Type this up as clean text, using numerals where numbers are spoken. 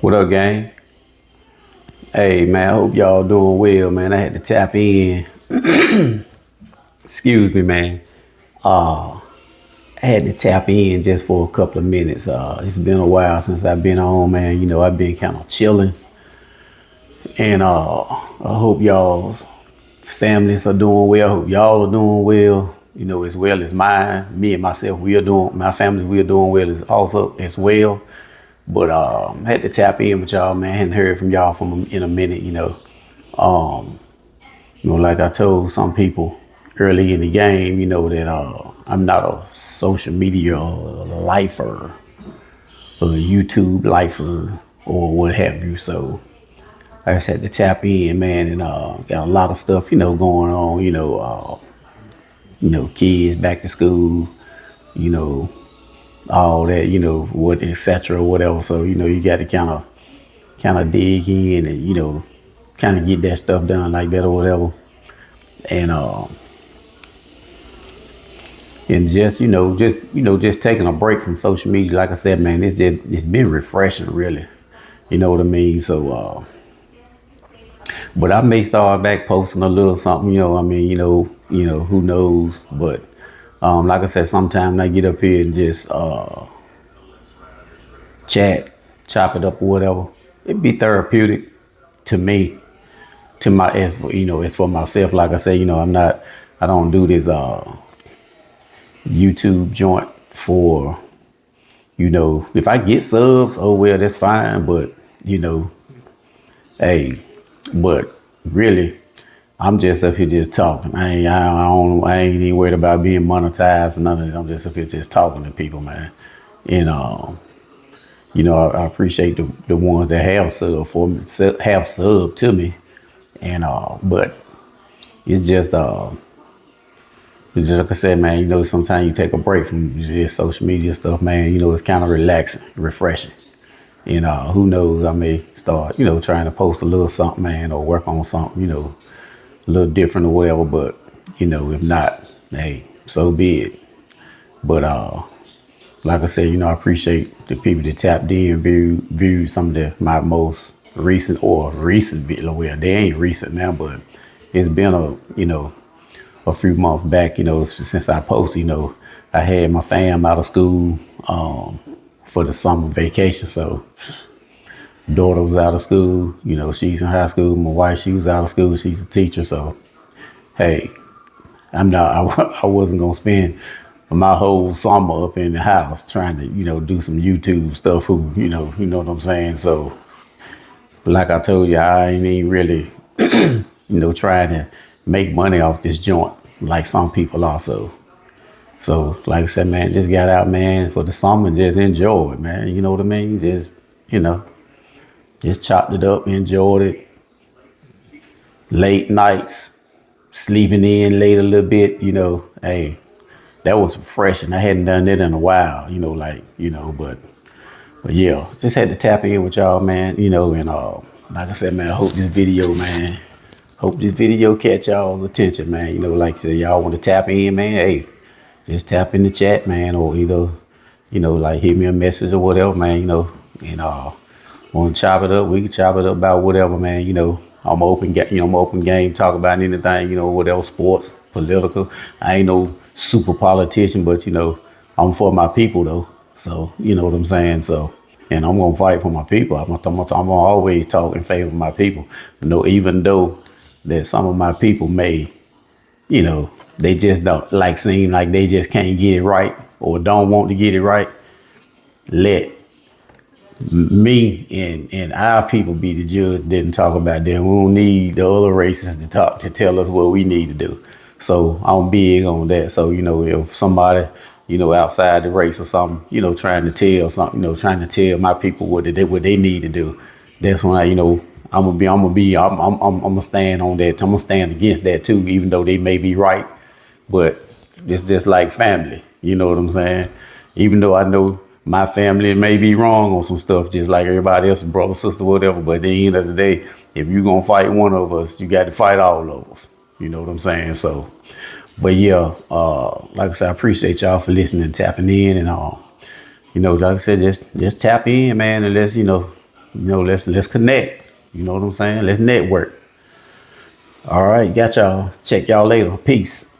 What up, gang? Hey, man, I hope y'all doing well, man. I had to tap in. Excuse me, man. I had to tap in just for a couple of minutes. It's been a while since I've been on, man. I've been kind of chilling. And I hope y'all's families are doing well. I hope y'all are doing well, as well as mine. Me and myself, my family, we are doing well as well. But I had to tap in with y'all, man. I hadn't heard from y'all in a minute. Like I told some people early in the game, that I'm not a social media lifer, or a YouTube lifer, or what have you. So I just had to tap in, man, and got a lot of stuff, going on. Kids back to school, all that, what, etc., whatever. So you got to kind of dig in and kind of get that stuff done like that or whatever. And just taking a break from social media. Like I said, man, it's been refreshing, really. You know what I mean? So, but I may start back posting a little something. Who knows? But like I said, sometimes I get up here and just chop it up or whatever. It'd be therapeutic to me, as for myself. Like I say, I don't do this YouTube joint for, if I get subs, oh well, that's fine. But hey, but really, I'm just up here just talking. I ain't even worried about being monetized or none of that. I'm just up here just talking to people, man. And I appreciate the ones that have sub for me, have sub to me. And but it's just like I said, man, sometimes you take a break from just social media stuff, man. It's kind of relaxing, refreshing. Who knows, I may start, trying to post a little something, man, or work on something, a little different or whatever. But, if not, hey, so be it. But like I said, I appreciate the people that tapped in, viewed some of my most recent video. Well, they ain't recent now, but it's been a few months back, since I posted. I had my fam out of school for the summer vacation. So daughter was out of school, she's in high school. My wife, she was out of school, she's a teacher. So hey, I wasn't gonna spend my whole summer up in the house trying to, do some YouTube stuff. You know what I'm saying? So like I told you, I ain't even really, trying to make money off this joint like some people also. So like I said, man, just got out, man, for the summer and just enjoy it, man. You know what I mean? Just chopped it up, enjoyed it. Late nights, sleeping in late a little bit, hey, that was refreshing. I hadn't done that in a while, but yeah, just had to tap in with y'all, man, and like I said, man, I hope this video catch y'all's attention, man. Like I said, y'all want to tap in, man, hey, just tap in the chat, man, or either, like hit me a message or whatever, man, and want to chop it up, we can chop it up about whatever, man, I'm open game, talk about anything, whatever, sports, political. I ain't no super politician, but I'm for my people though. So you know what I'm saying. So, and I'm gonna fight for my people. I'm gonna always talk in favor of my people. Even though that some of my people may, they just don't seem like they just can't get it right or don't want to get it right. Let me and our people be the judge. Didn't talk about that. We don't need the other races to tell us what we need to do. So I'm big on that. So if somebody outside the race or something, trying to tell something, trying to tell my people what they need to do, that's when I'm gonna stand on that. I'm gonna stand against that too, even though they may be right. But it's just like family. You know what I'm saying? Even though I know my family may be wrong on some stuff, just like everybody else, brother, sister, whatever. But at the end of the day, if you're going to fight one of us, you got to fight all of us. You know what I'm saying? So, but yeah, like I said, I appreciate y'all for listening and tapping in and like I said, just tap in, man, and let's, let's connect. You know what I'm saying? Let's network. All right, got y'all. Check y'all later. Peace.